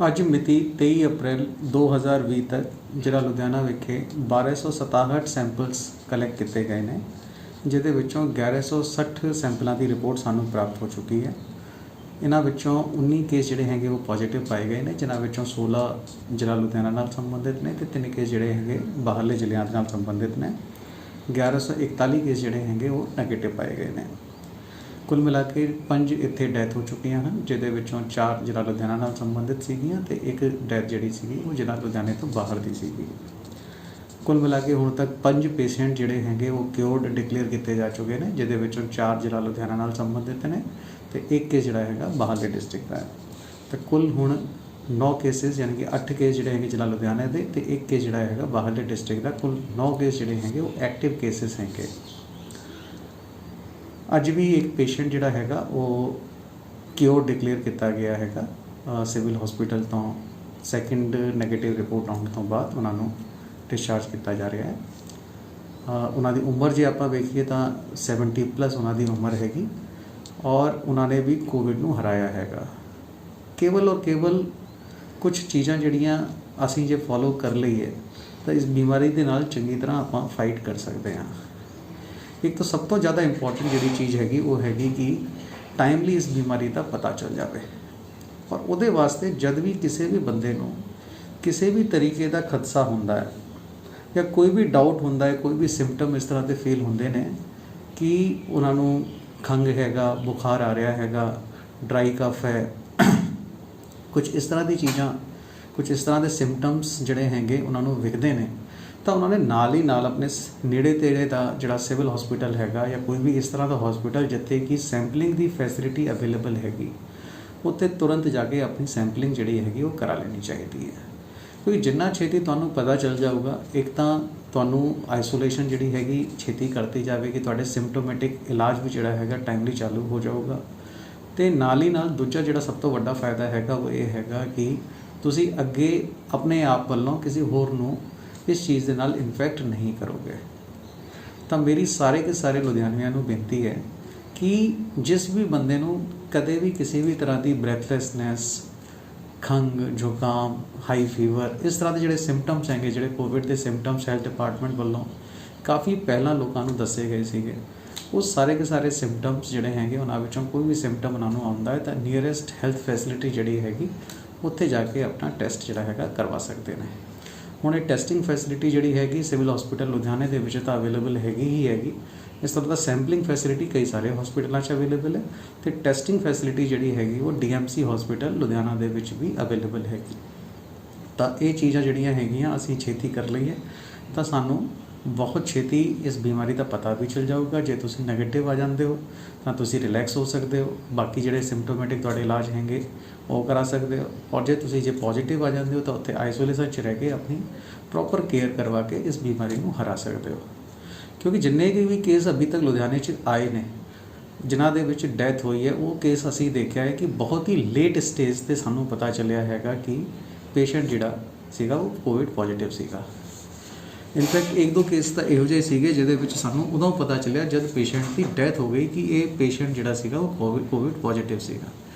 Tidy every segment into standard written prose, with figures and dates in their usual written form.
ਅੱਜ ਮਿਤੀ 23 ਅਪ੍ਰੈਲ 2020 ਤੱਕ ਜ਼ਿਲ੍ਹਾ ਲੁਧਿਆਣਾ ਵਿਖੇ 1267 ਸੈਂਪਲਸ ਕਲੈਕਟ ਕੀਤੇ ਗਏ ਨੇ, ਜਿਹਦੇ ਵਿੱਚੋਂ 1160 ਸੈਂਪਲਾਂ ਦੀ ਰਿਪੋਰਟ ਸਾਨੂੰ ਪ੍ਰਾਪਤ ਹੋ ਚੁੱਕੀ ਹੈ। ਇਹਨਾਂ ਵਿੱਚੋਂ 19 ਕੇਸ ਜਿਹੜੇ ਹੈਗੇ ਉਹ ਪੋਜ਼ੀਟਿਵ ਪਾਏ ਗਏ ਨੇ, ਜਿਨ੍ਹਾਂ ਵਿੱਚੋਂ 16 ਜ਼ਿਲ੍ਹਾ ਲੁਧਿਆਣਾ ਨਾਲ ਸੰਬੰਧਿਤ ਨੇ ਤੇ 3 ਕੇਸ ਜਿਹੜੇ ਹੈਗੇ ਬਾਹਰਲੇ ਜ਼ਿਲ੍ਹਿਆਂ ਦੇ ਨਾਲ ਸੰਬੰਧਿਤ ਨੇ। 1141 ਕੇਸ ਜਿਹੜੇ ਹੈਗੇ ਉਹ ਨੈਗੇਟਿਵ ਪਾਏ ਗਏ ਨੇ। ਕੁੱਲ ਮਿਲਾ ਕੇ 5 ਇੱਥੇ ਡੈਥ ਹੋ ਚੁੱਕੀਆਂ ਹਨ, ਜਿਹਦੇ ਵਿੱਚੋਂ 4 ਜ਼ਿਲ੍ਹਾ ਲੁਧਿਆਣਾ ਨਾਲ ਸੰਬੰਧਿਤ ਸੀਗੀਆਂ ਤੇ ਇੱਕ ਡੈਥ ਜਿਹੜੀ ਸੀਗੀ ਉਹ ਜ਼ਿਲ੍ਹਾ ਲੁਧਿਆਣੇ ਤੋਂ ਬਾਹਰ ਦੀ ਸੀਗੀ। ਕੁੱਲ ਮਿਲਾ ਕੇ ਹੁਣ ਤੱਕ 5 ਪੇਸ਼ੈਂਟ ਜਿਹੜੇ ਹੈਗੇ ਉਹ ਕਿਉਰਡ ਡਿਕਲੇਅਰ ਕੀਤੇ ਜਾ ਚੁੱਕੇ ਨੇ, ਜਿਹਦੇ ਵਿੱਚੋਂ 4 ਜ਼ਿਲ੍ਹਾ ਲੁਧਿਆਣਾ ਨਾਲ ਸੰਬੰਧਿਤ ਨੇ ਤੇ ਇੱਕ ਕੇਸ ਜਿਹੜਾ ਹੈਗਾ ਬਾਹਰਲੇ ਡਿਸਟ੍ਰਿਕਟ ਦਾ ਹੈ। ਤੇ ਕੁੱਲ ਹੁਣ 9 ਕੇਸਿਸ ਯਾਨੀ ਕਿ 8 ਕੇਸ ਜਿਹੜੇ ਹੈਗੇ ਜ਼ਿਲ੍ਹਾ ਲੁਧਿਆਣੇ ਦੇ ਤੇ ਇੱਕ ਕੇਸ ਜਿਹੜਾ ਹੈਗਾ ਬਾਹਰਲੇ ਡਿਸਟ੍ਰਿਕਟ ਦਾ। ਕੁੱਲ 9 ਕੇਸ ਜਿਹੜੇ ਹੈਗੇ ਉਹ ਐਕਟਿਵ ਕੇਸਿਸ ਹੈਗੇ। ਅੱਜ ਵੀ ਇੱਕ ਪੇਸ਼ੈਂਟ ਜਿਹੜਾ ਹੈਗਾ ਉਹ ਕਿਉਰ ਡਿਕਲੇਅਰ ਕੀਤਾ ਗਿਆ ਹੈਗਾ ਸਿਵਲ ਹਸਪੀਟਲ ਤੋਂ। ਸੈਕਿੰਡ ਨੈਗੇਟਿਵ ਰਿਪੋਰਟ ਆਉਣ ਤੋਂ ਬਾਅਦ ਉਹਨਾਂ ਨੂੰ ਡਿਸਚਾਰਜ ਕੀਤਾ ਜਾ ਰਿਹਾ ਹੈ। ਉਹਨਾਂ ਦੀ ਉਮਰ ਜੇ ਆਪਾਂ ਵੇਖੀਏ ਤਾਂ 70+ ਉਹਨਾਂ ਦੀ ਉਮਰ ਹੈਗੀ ਔਰ ਉਹਨਾਂ ਨੇ ਵੀ ਕੋਵਿਡ ਨੂੰ ਹਰਾਇਆ ਹੈਗਾ। ਕੇਵਲ ਔਰ ਕੇਵਲ ਕੁਝ ਚੀਜ਼ਾਂ ਜਿਹੜੀਆਂ ਅਸੀਂ ਜੇ ਫੋਲੋ ਕਰ ਲਈਏ ਤਾਂ ਇਸ ਬਿਮਾਰੀ ਦੇ ਨਾਲ ਚੰਗੀ ਤਰ੍ਹਾਂ ਆਪਾਂ ਫਾਈਟ ਕਰ ਸਕਦੇ ਹਾਂ। ਇੱਕ ਤਾਂ ਸਭ ਤੋਂ ਜ਼ਿਆਦਾ ਇੰਪੋਰਟੈਂਟ ਜਿਹੜੀ ਚੀਜ਼ ਹੈਗੀ ਉਹ ਹੈਗੀ ਕਿ ਟਾਈਮਲੀ ਇਸ ਬਿਮਾਰੀ ਦਾ ਪਤਾ ਚੱਲ ਜਾਵੇ ਔਰ ਉਹਦੇ ਵਾਸਤੇ ਜਦ ਵੀ ਕਿਸੇ ਵੀ ਬੰਦੇ ਨੂੰ ਕਿਸੇ ਵੀ ਤਰੀਕੇ ਦਾ ਖਦਸ਼ਾ ਹੁੰਦਾ ਹੈ ਜਾਂ ਕੋਈ ਵੀ ਡਾਊਟ ਹੁੰਦਾ ਹੈ, ਕੋਈ ਵੀ ਸਿੰਪਟਮ ਇਸ ਤਰ੍ਹਾਂ ਦੇ ਫੀਲ ਹੁੰਦੇ ਨੇ ਕਿ ਉਹਨਾਂ ਨੂੰ ਖੰਘ ਹੈਗਾ, ਬੁਖਾਰ ਆ ਰਿਹਾ ਹੈਗਾ, ਡਰਾਈ ਕਫ ਹੈ, ਕੁਝ ਇਸ ਤਰ੍ਹਾਂ ਦੀ ਚੀਜ਼ਾਂ, ਕੁਝ ਇਸ ਤਰ੍ਹਾਂ ਦੇ ਸਿੰਪਟਮਸ ਜਿਹੜੇ ਹੈਗੇ ਉਹਨਾਂ ਨੂੰ ਵਿਖਦੇ ਨੇ, ਤਾਂ ਉਹਨਾਂ ਨੇ ਨਾਲ ਹੀ ਨਾਲ ਆਪਣੇ ਨੇੜੇ ਤੇੜੇ ਦਾ ਜਿਹੜਾ ਸਿਵਲ ਹਸਪੀਟਲ ਹੈਗਾ ਜਾਂ ਕੋਈ ਵੀ ਇਸ ਤਰ੍ਹਾਂ ਦਾ ਹਸਪੀਟਲ ਜਿੱਥੇ ਕਿ ਸੈਂਪਲਿੰਗ ਦੀ ਫੈਸਿਲਿਟੀ ਅਵੇਲੇਬਲ ਹੈਗੀ, ਉੱਥੇ ਤੁਰੰਤ ਜਾ ਕੇ ਆਪਣੀ ਸੈਂਪਲਿੰਗ ਜਿਹੜੀ ਹੈਗੀ ਉਹ ਕਰਾ ਲੈਣੀ ਚਾਹੀਦੀ ਹੈ। ਕਿਉਂਕਿ ਜਿੰਨਾ ਛੇਤੀ ਤੁਹਾਨੂੰ ਪਤਾ ਚੱਲ ਜਾਊਗਾ, ਇੱਕ ਤਾਂ ਤੁਹਾਨੂੰ ਆਈਸੋਲੇਸ਼ਨ ਜਿਹੜੀ ਹੈਗੀ ਛੇਤੀ ਕਰਤੀ ਜਾਵੇਗੀ, ਤੁਹਾਡੇ ਸਿੰਪਟੋਮੈਟਿਕ ਇਲਾਜ ਵੀ ਜਿਹੜਾ ਹੈਗਾ ਟਾਈਮਲੀ ਚਾਲੂ ਹੋ ਜਾਊਗਾ ਅਤੇ ਨਾਲ ਹੀ ਨਾਲ ਦੂਜਾ ਜਿਹੜਾ ਸਭ ਤੋਂ ਵੱਡਾ ਫਾਇਦਾ ਹੈਗਾ ਉਹ ਇਹ ਹੈਗਾ ਕਿ ਤੁਸੀਂ ਅੱਗੇ ਆਪਣੇ ਆਪ ਵੱਲੋਂ ਕਿਸੇ ਹੋਰ ਨੂੰ ਇਸ ਚੀਜ਼ ਦੇ ਨਾਲ ਇਨਫੈਕਟ ਨਹੀਂ ਕਰੋਗੇ। ਤਾਂ ਮੇਰੀ ਸਾਰੇ ਕੇ ਸਾਰੇ ਲੁਧਿਆਣਵੀਆਂ ਨੂੰ ਬੇਨਤੀ ਹੈ ਕਿ ਜਿਸ ਵੀ ਬੰਦੇ ਨੂੰ ਕਦੇ ਵੀ ਕਿਸੇ ਵੀ ਤਰ੍ਹਾਂ ਦੀ ਬ੍ਰੈਥਲੈਸਨੈਸ, ਖੰਘ, ਜ਼ੁਕਾਮ, ਹਾਈ ਫੀਵਰ, ਇਸ ਤਰ੍ਹਾਂ ਦੇ ਜਿਹੜੇ ਸਿੰਪਟਮਸ ਹੈਗੇ, ਜਿਹੜੇ ਕੋਵਿਡ ਦੇ ਸਿੰਪਟਮਸ ਹੈਲਥ ਡਿਪਾਰਟਮੈਂਟ ਵੱਲੋਂ ਕਾਫੀ ਪਹਿਲਾਂ ਲੋਕਾਂ ਨੂੰ ਦੱਸੇ ਗਏ ਸੀਗੇ, ਉਹ ਸਾਰੇ ਕੇ ਸਾਰੇ ਸਿੰਪਟਮਸ ਜਿਹੜੇ ਹੈਗੇ ਉਹਨਾਂ ਵਿੱਚੋਂ ਕੋਈ ਵੀ ਸਿੰਪਟਮ ਉਹਨਾਂ ਨੂੰ ਆਉਂਦਾ ਹੈ ਤਾਂ ਨੀਅਰੈਸਟ ਹੈਲਥ ਫੈਸਿਲਿਟੀ ਜਿਹੜੀ ਹੈਗੀ ਉੱਥੇ ਜਾ ਕੇ ਆਪਣਾ ਟੈਸਟ ਜਿਹੜਾ ਹੈਗਾ ਕਰਵਾ ਸਕਦੇ ਨੇ। ਹੁਣ ਇਹ ਟੈਸਟਿੰਗ ਫੈਸਿਲਿਟੀ ਜਿਹੜੀ ਹੈਗੀ ਸਿਵਲ ਹਸਪੀਟਲ ਲੁਧਿਆਣੇ ਦੇ ਵਿੱਚ ਤਾਂ ਅਵੇਲੇਬਲ ਹੈਗੀ ਹੀ ਹੈਗੀ। ਇਸ ਤਰ੍ਹਾਂ ਦਾ ਸੈਂਪਲਿੰਗ ਫੈਸਿਲਿਟੀ ਕਈ ਸਾਰੇ ਹਸਪੀਟਲਾਂ 'ਚ ਅਵੇਲੇਬਲ ਹੈ ਅਤੇ ਟੈਸਟਿੰਗ ਫੈਸਿਲਿਟੀ ਜਿਹੜੀ ਹੈਗੀ ਉਹ DMC ਹਸਪੀਟਲ ਲੁਧਿਆਣਾ ਦੇ ਵਿੱਚ ਵੀ ਅਵੇਲੇਬਲ ਹੈਗੀ। ਤਾਂ ਇਹ ਚੀਜ਼ਾਂ ਜਿਹੜੀਆਂ ਹੈਗੀਆਂ ਅਸੀਂ ਛੇਤੀ ਕਰ ਲਈਏ ਤਾਂ ਸਾਨੂੰ ਬਹੁਤ ਛੇਤੀ ਇਸ ਬਿਮਾਰੀ ਦਾ ਪਤਾ ਵੀ ਚੱਲ ਜਾਊਗਾ। ਜੇ ਤੁਸੀਂ ਨੈਗੇਟਿਵ ਆ ਜਾਂਦੇ ਹੋ ਤਾਂ ਤੁਸੀਂ ਰਿਲੈਕਸ ਹੋ ਸਕਦੇ ਹੋ, ਬਾਕੀ ਜਿਹੜੇ ਸਿੰਪਟੋਮੈਟਿਕ ਤੁਹਾਡੇ ਇਲਾਜ ਹੈਗੇ ਉਹ ਕਰਾ ਸਕਦੇ ਹੋ ਔਰ ਜੇ ਪੋਜ਼ੀਟਿਵ ਆ ਜਾਂਦੇ ਹੋ ਤਾਂ ਉੱਥੇ ਆਈਸੋਲੇਸ਼ਨ 'ਚ ਰਹਿ ਕੇ ਆਪਣੀ ਪ੍ਰੋਪਰ ਕੇਅਰ ਕਰਵਾ ਕੇ ਇਸ ਬਿਮਾਰੀ ਨੂੰ ਹਰਾ ਸਕਦੇ ਹੋ। ਕਿਉਂਕਿ ਜਿੰਨੇ ਵੀ ਕੇਸ ਅਭੀ ਤੱਕ ਲੁਧਿਆਣੇ 'ਚ ਆਏ ਨੇ ਜਿਨ੍ਹਾਂ ਦੇ ਵਿੱਚ ਡੈਥ ਹੋਈ ਹੈ, ਉਹ ਕੇਸ ਅਸੀਂ ਦੇਖਿਆ ਹੈ ਕਿ ਬਹੁਤ ਹੀ ਲੇਟ ਸਟੇਜ 'ਤੇ ਸਾਨੂੰ ਪਤਾ ਚੱਲਿਆ ਹੈਗਾ ਕਿ ਪੇਸ਼ੈਂਟ ਜਿਹੜਾ ਸੀਗਾ ਉਹ ਕੋਵਿਡ ਪੋਜ਼ੀਟਿਵ ਸੀਗਾ। ਇਨਫੈਕਟ 1-2 ਕੇਸ ਤਾਂ ਇਹੋ ਜਿਹੇ ਸੀਗੇ ਜਿਹਦੇ ਵਿੱਚ ਸਾਨੂੰ ਉਦੋਂ ਪਤਾ ਚੱਲਿਆ ਜਦ ਪੇਸ਼ੈਂਟ ਦੀ ਡੈਥ ਹੋ ਗਈ ਕਿ ਇਹ ਪੇਸ਼ੈਂਟ ਜਿਹੜਾ ਸੀਗਾ ਉਹ ਕੋਵਿਡ ਪੋਜ਼ੀਟਿਵ ਸੀਗਾ।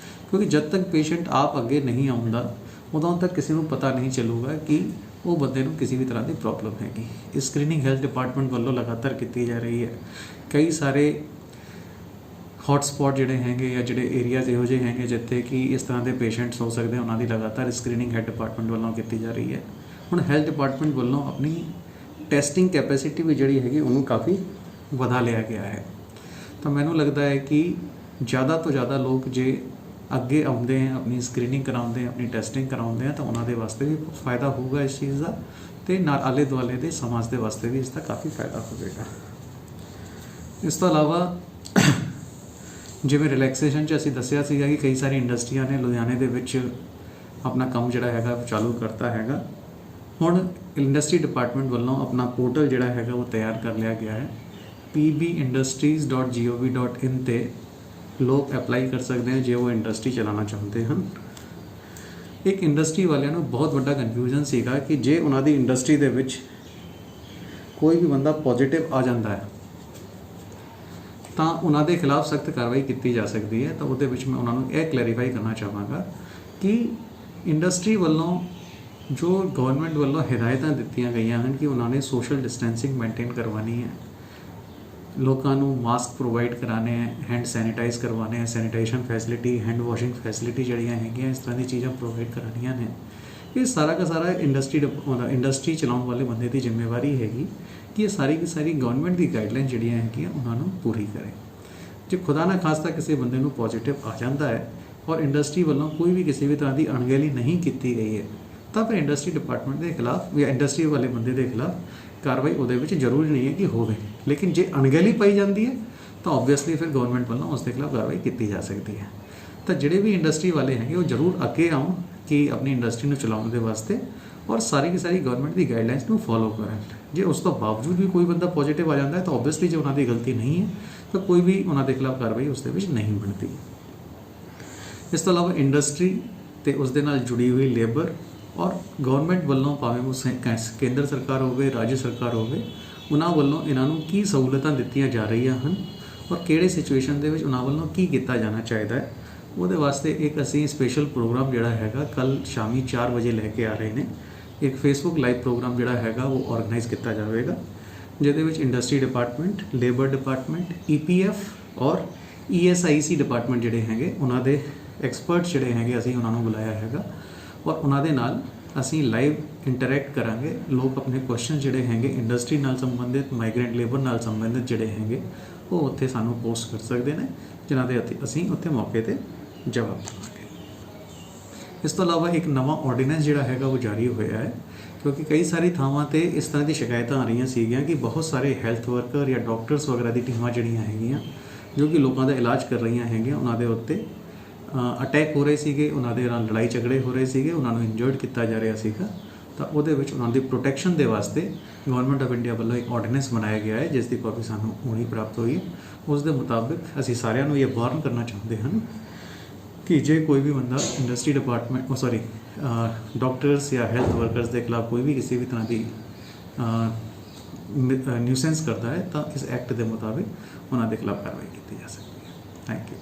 ਕਿਉਂਕਿ ਜਦ ਤੱਕ ਪੇਸ਼ੈਂਟ ਆਪ ਅੱਗੇ ਨਹੀਂ ਆਉਂਦਾ ਉਦੋਂ ਤੱਕ ਕਿਸੇ ਨੂੰ ਪਤਾ ਨਹੀਂ ਚੱਲੂਗਾ ਕਿ ਉਹ ਬੰਦੇ ਨੂੰ ਕਿਸੇ ਵੀ ਤਰ੍ਹਾਂ ਦੀ ਪ੍ਰੋਬਲਮ ਹੈਗੀ। ਇਹ ਸਕਰੀਨਿੰਗ ਹੈਲਥ ਡਿਪਾਰਟਮੈਂਟ ਵੱਲੋਂ ਲਗਾਤਾਰ ਕੀਤੀ ਜਾ ਰਹੀ ਹੈ। ਕਈ ਸਾਰੇ ਹੌਟ ਸਪੌਟ ਜਿਹੜੇ ਹੈਗੇ ਜਾਂ ਜਿਹੜੇ ਏਰੀਆਜ਼ ਇਹੋ ਜਿਹੇ ਹੈਗੇ ਜਿੱਥੇ ਕਿ ਇਸ ਤਰ੍ਹਾਂ ਦੇ ਪੇਸ਼ੈਂਟਸ ਹੋ ਸਕਦੇ, ਉਹਨਾਂ ਦੀ ਲਗਾਤਾਰ ਸਕਰੀਨਿੰਗ ਹੈਲਥ ਡਿਪਾਰਟਮੈਂਟ ਵੱਲੋਂ ਕੀਤੀ ਜਾ ਰਹੀ ਹੈ। ਹੁਣ ਹੈਲਥ ਡਿਪਾਰਟਮੈਂਟ ਵੱਲੋਂ ਆਪਣੀ ਟੈਸਟਿੰਗ ਕੈਪੈਸਿਟੀ ਵੀ ਜਿਹੜੀ ਹੈਗੀ ਉਹਨੂੰ ਕਾਫੀ ਵਧਾ ਲਿਆ ਗਿਆ ਹੈ। ਤਾਂ ਮੈਨੂੰ ਲੱਗਦਾ ਹੈ ਕਿ ਜ਼ਿਆਦਾ ਤੋਂ ਜ਼ਿਆਦਾ ਲੋਕ ਜੇ ਅੱਗੇ ਆਉਂਦੇ ਹੈ, ਆਪਣੀ ਸਕਰੀਨਿੰਗ ਕਰਾਉਂਦੇ, ਆਪਣੀ ਟੈਸਟਿੰਗ ਕਰਾਉਂਦੇ ਆ ਤਾਂ ਉਹਨਾਂ ਦੇ ਵਾਸਤੇ ਵੀ ਫਾਇਦਾ ਹੋਊਗਾ ਇਸ ਚੀਜ਼ ਦਾ ਅਤੇ ਨਾਲ ਆਲੇ ਦੁਆਲੇ ਦੇ ਸਮਾਜ ਦੇ ਵਾਸਤੇ ਵੀ ਇਸ ਦਾ ਕਾਫੀ ਫਾਇਦਾ ਹੋਵੇਗਾ। ਇਸ ਤੋਂ ਇਲਾਵਾ ਜਿਵੇਂ ਰਿਲੈਕਸੇਸ਼ਨ 'ਚ ਅਸੀਂ ਦੱਸਿਆ ਸੀਗਾ ਕਿ ਕਈ ਸਾਰੀ ਇੰਡਸਟਰੀਆਂ ਨੇ ਲੁਧਿਆਣੇ ਦੇ ਵਿੱਚ ਆਪਣਾ ਕੰਮ ਜਿਹੜਾ ਹੈਗਾ ਚਾਲੂ ਕਰਤਾ ਹੈਗਾ। ਹੁਣ ਇੰਡਸਟਰੀ ਡਿਪਾਰਟਮੈਂਟ ਵੱਲੋਂ ਆਪਣਾ ਪੋਰਟਲ ਜਿਹੜਾ ਹੈਗਾ ਉਹ ਤਿਆਰ ਕਰ ਲਿਆ ਗਿਆ ਹੈ। pbindustries.gov.in 'ਤੇ ਲੋਕ ਅਪਲਾਈ ਕਰ ਸਕਦੇ ਹਨ ਜੇ ਉਹ ਇੰਡਸਟਰੀ ਚਲਾਉਣਾ ਚਾਹੁੰਦੇ ਹਨ। ਇੱਕ ਇੰਡਸਟਰੀ ਵਾਲਿਆਂ ਨੂੰ ਬਹੁਤ ਵੱਡਾ ਕਨਫਿਊਜ਼ਨ ਸੀਗਾ ਕਿ ਜੇ ਉਹਨਾਂ ਦੀ ਇੰਡਸਟਰੀ ਦੇ ਵਿੱਚ ਕੋਈ ਵੀ ਬੰਦਾ ਪੋਜ਼ੀਟਿਵ ਆ ਜਾਂਦਾ ਹੈ ਤਾਂ ਉਹਨਾਂ ਦੇ ਖਿਲਾਫ ਸਖਤ ਕਾਰਵਾਈ ਕੀਤੀ ਜਾ ਸਕਦੀ ਹੈ। ਤਾਂ ਉਹਦੇ ਵਿੱਚ ਮੈਂ ਉਹਨਾਂ ਨੂੰ ਇਹ ਕਲੈਰੀਫਾਈ ਕਰਨਾ ਚਾਹਾਂਗਾ ਕਿ ਇੰਡਸਟਰੀ ਵੱਲੋਂ ਜੋ ਗਵਰਨਮੈਂਟ ਵੱਲੋਂ ਹਦਾਇਤਾਂ ਦਿੱਤੀਆਂ ਗਈਆਂ ਹਨ ਕਿ ਉਹਨਾਂ ਨੇ ਸੋਸ਼ਲ ਡਿਸਟੈਂਸਿੰਗ ਮੇਨਟੇਨ ਕਰਵਾਉਣੀ ਹੈ, ਲੋਕਾਂ ਨੂੰ ਮਾਸਕ ਪ੍ਰੋਵਾਈਡ ਕਰਾਣੇ ਹੈ, ਹੈਂਡ ਸੈਨੀਟਾਈਜ਼ ਕਰਵਾਉਣੇ ਹੈ, sanitisation facility, hand washing facility ਜਿਹੜੀਆਂ ਹੈਗੀਆਂ ਇਸ ਤਰ੍ਹਾਂ ਦੀ ਚੀਜ਼ਾਂ ਪ੍ਰੋਵਾਈਡ ਕਰਾਉਣੀਆਂ ਨੇ। ਇਹ ਸਾਰਾ का ਸਾਰਾ ਇੰਡਸਟਰੀ ਚਲਾਉਣ ਵਾਲੇ ਬੰਦੇ ਦੀ ਜ਼ਿੰਮੇਵਾਰੀ ਹੈਗੀ ਕਿ ਇਹ ਸਾਰੀ की ਸਾਰੀ ਗਵਰਨਮੈਂਟ ਦੀ ਗਾਈਡਲਾਈਨ ਜਿਹੜੀਆਂ ਹੈਗੀਆਂ ਉਹਨਾਂ ਨੂੰ ਪੂਰੀ ਕਰੇ। ਜੇ ਖੁਦਾ ਨਾ ਖਾਸਤਾ ਕਿਸੇ ਬੰਦੇ ਨੂੰ ਪੋਜ਼ਿਟਿਵ ਆ ਜਾਂਦਾ ਹੈ ਔਰ ਇੰਡਸਟਰੀ ਵੱਲੋਂ ਕੋਈ ਵੀ ਕਿਸੇ ਵੀ ਤਰ੍ਹਾਂ ਦੀ ਅਣਗਹਿਲੀ ਨਹੀਂ ਕੀਤੀ ਗਈ ਹੈ ਤਾਂ ਫਿਰ ਇੰਡਸਟਰੀ ਡਿਪਾਰਟਮੈਂਟ ਦੇ ਖਿਲਾਫ ਜਾਂ ਇੰਡਸਟਰੀ ਵਾਲੇ ਬੰਦੇ ਦੇ ਖਿਲਾਫ ਕਾਰਵਾਈ ਉਹਦੇ ਵਿੱਚ ਜ਼ਰੂਰੀ ਨਹੀਂ ਹੈ ਕਿ ਹੋਵੇ, ਲੇਕਿਨ ਜੇ ਅਣਗਹਿਲੀ ਪਾਈ ਜਾਂਦੀ ਹੈ ਤਾਂ ਓਬਵੀਅਸਲੀ ਫਿਰ ਗਵਰਨਮੈਂਟ ਵੱਲੋਂ ਉਸ ਦੇ ਖਿਲਾਫ ਕਾਰਵਾਈ ਕੀਤੀ ਜਾ ਸਕਦੀ ਹੈ। ਤਾਂ ਜਿਹੜੇ ਵੀ ਇੰਡਸਟਰੀ ਵਾਲੇ ਹੈਗੇ ਉਹ ਜ਼ਰੂਰ ਅੱਗੇ ਆਉਣ ਕਿ ਆਪਣੀ ਇੰਡਸਟਰੀ ਨੂੰ ਚਲਾਉਣ ਦੇ ਵਾਸਤੇ ਔਰ ਸਾਰੀ ਦੀ ਸਾਰੀ ਗਵਰਨਮੈਂਟ ਦੀ ਗਾਈਡਲਾਈਨਸ ਨੂੰ ਫੋਲੋ ਕਰਨ। ਜੇ ਉਸ ਤੋਂ ਬਾਵਜੂਦ ਵੀ ਕੋਈ ਬੰਦਾ ਪੋਜ਼ਿਟਿਵ ਆ ਜਾਂਦਾ ਹੈ ਤਾਂ ਓਬਵੀਅਸਲੀ ਜੇ ਉਹਨਾਂ ਦੀ ਗਲਤੀ ਨਹੀਂ ਹੈ ਤਾਂ ਕੋਈ ਵੀ ਉਹਨਾਂ ਦੇ ਖਿਲਾਫ ਕਾਰਵਾਈ ਉਸ ਦੇ ਵਿੱਚ ਨਹੀਂ ਬਣਦੀ। ਇਸ ਤੋਂ ਇਲਾਵਾ ਇੰਡਸਟਰੀ ਤੇ ਉਸ ਦੇ ਨਾਲ ਜੁੜੀ ਹੋਈ ਲੇਬਰ ਔਰ ਗਵਰਨਮੈਂਟ ਵੱਲੋਂ ਭਾਵੇਂ ਉਹ ਕੇਂਦਰ ਸਰਕਾਰ ਹੋਵੇ, ਰਾਜ ਸਰਕਾਰ ਹੋਵੇ, ਉਹਨਾਂ ਵੱਲੋਂ ਇਹਨਾਂ ਨੂੰ ਕੀ ਸਹੂਲਤਾਂ ਦਿੱਤੀਆਂ ਜਾ ਰਹੀਆਂ ਹਨ ਔਰ ਕਿਹੜੇ ਸਿਚੁਏਸ਼ਨ ਦੇ ਵਿੱਚ ਉਹਨਾਂ ਵੱਲੋਂ ਕੀ ਕੀਤਾ ਜਾਣਾ ਚਾਹੀਦਾ ਹੈ, ਉਹਦੇ ਵਾਸਤੇ ਇੱਕ ਅਸੀਂ ਸਪੈਸ਼ਲ ਪ੍ਰੋਗਰਾਮ ਜਿਹੜਾ ਹੈਗਾ ਕੱਲ ਸ਼ਾਮੀ 4 ਵਜੇ ਲੈ ਕੇ ਆ ਰਹੇ ਨੇ। ਇੱਕ ਫੇਸਬੁੱਕ ਲਾਈਵ ਪ੍ਰੋਗਰਾਮ ਜਿਹੜਾ ਹੈਗਾ ਉਹ ਆਰਗੇਨਾਈਜ਼ ਕੀਤਾ ਜਾਵੇਗਾ, ਜਿਹਦੇ ਵਿੱਚ industry department, labour department, EPF ਔਰ ESIC ਡਿਪਾਰਟਮੈਂਟ ਜਿਹੜੇ ਹੈਗੇ ਉਹਨਾਂ ਦੇ ਐਕਸਪਰਟਸ ਜਿਹੜੇ ਹੈਗੇ ਅਸੀਂ ਉਹਨਾਂ ਨੂੰ ਬੁਲਾਇਆ ਹੈਗਾ ਔਰ ਉਹਨਾਂ ਦੇ ਨਾਲ ਅਸੀਂ ਲਾਈਵ ਇੰਟਰੈਕਟ ਕਰਾਂਗੇ। ਲੋਕ ਆਪਣੇ ਕੁਐਸਚਨ ਜਿਹੜੇ ਹੈਗੇ ਇੰਡਸਟਰੀ ਨਾਲ ਸੰਬੰਧਿਤ, ਮਾਈਗ੍ਰੈਂਟ ਲੇਬਰ ਨਾਲ ਸੰਬੰਧਿਤ ਜਿਹੜੇ ਹੈਗੇ ਉਹ ਉੱਥੇ ਸਾਨੂੰ ਪੋਸਟ ਕਰ ਸਕਦੇ ਨੇ, ਜਿਨ੍ਹਾਂ ਦੇ ਅਸੀਂ ਉੱਥੇ ਮੌਕੇ 'ਤੇ ਜਵਾਬ ਦੇਵਾਂਗੇ। ਇਸ ਤੋਂ ਇਲਾਵਾ ਇੱਕ ਨਵਾਂ ਆਰਡੀਨੈਂਸ ਜਿਹੜਾ ਹੈਗਾ ਉਹ ਜਾਰੀ ਹੋਇਆ ਹੈ, ਕਿਉਂਕਿ ਕਈ ਸਾਰੀ ਥਾਵਾਂ 'ਤੇ ਇਸ ਤਰ੍ਹਾਂ ਦੀ ਸ਼ਿਕਾਇਤਾਂ ਆ ਰਹੀਆਂ ਸੀਗੀਆਂ ਕਿ ਬਹੁਤ ਸਾਰੇ ਹੈਲਥ ਵਰਕਰ ਜਾਂ ਡਾਕਟਰਸ ਵਗੈਰਾ ਦੀ ਟੀਮਾਂ ਜਿਹੜੀਆਂ ਹੈਗੀਆਂ ਜੋ ਕਿ ਲੋਕਾਂ ਦਾ ਇਲਾਜ ਕਰ ਰਹੀਆਂ ਹੈਗੀਆਂ ਉਹਨਾਂ ਦੇ ਉੱਤੇ ਅਟੈਕ ਹੋ ਰਹੇ ਸੀਗੇ, ਉਹਨਾਂ ਦੇ ਨਾਲ ਲੜਾਈ ਝਗੜੇ ਹੋ ਰਹੇ ਸੀਗੇ, ਉਹਨਾਂ ਨੂੰ ਇੰਜਰਡ ਕੀਤਾ ਜਾ ਰਿਹਾ ਸੀਗਾ। ਤਾਂ ਉਹਦੇ ਵਿੱਚ ਉਹਨਾਂ ਦੀ ਪ੍ਰੋਟੈਕਸ਼ਨ ਦੇ ਵਾਸਤੇ ਗਵਰਨਮੈਂਟ ਆਫ ਇੰਡੀਆ ਵੱਲੋਂ ਇੱਕ ਆਰਡੀਨੈਂਸ ਬਣਾਇਆ ਗਿਆ ਹੈ, ਜਿਸ ਦੀ ਕਾਪੀ ਸਾਨੂੰ ਹੁਣੀ ਪ੍ਰਾਪਤ ਹੋਈ ਹੈ। ਉਸ ਦੇ ਮੁਤਾਬਿਕ ਅਸੀਂ ਸਾਰਿਆਂ ਨੂੰ ਇਹ ਵਾਰਨ ਕਰਨਾ ਚਾਹੁੰਦੇ ਹਨ ਕਿ ਜੇ ਕੋਈ ਵੀ ਬੰਦਾ ਇੰਡਸਟਰੀ ਡਿਪਾਰਟਮੈਂਟ ਡਾਕਟਰਸ ਜਾਂ ਹੈਲਥ ਵਰਕਰਸ ਦੇ ਖਿਲਾਫ ਕੋਈ ਵੀ ਕਿਸੇ ਵੀ ਤਰ੍ਹਾਂ ਦੀ ਨਿਊਸੈਂਸ ਕਰਦਾ ਹੈ ਤਾਂ ਇਸ ਐਕਟ ਦੇ ਮੁਤਾਬਿਕ ਉਹਨਾਂ ਦੇ ਖਿਲਾਫ ਕਾਰਵਾਈ ਕੀਤੀ ਜਾ ਸਕਦੀ ਹੈ। Thank you.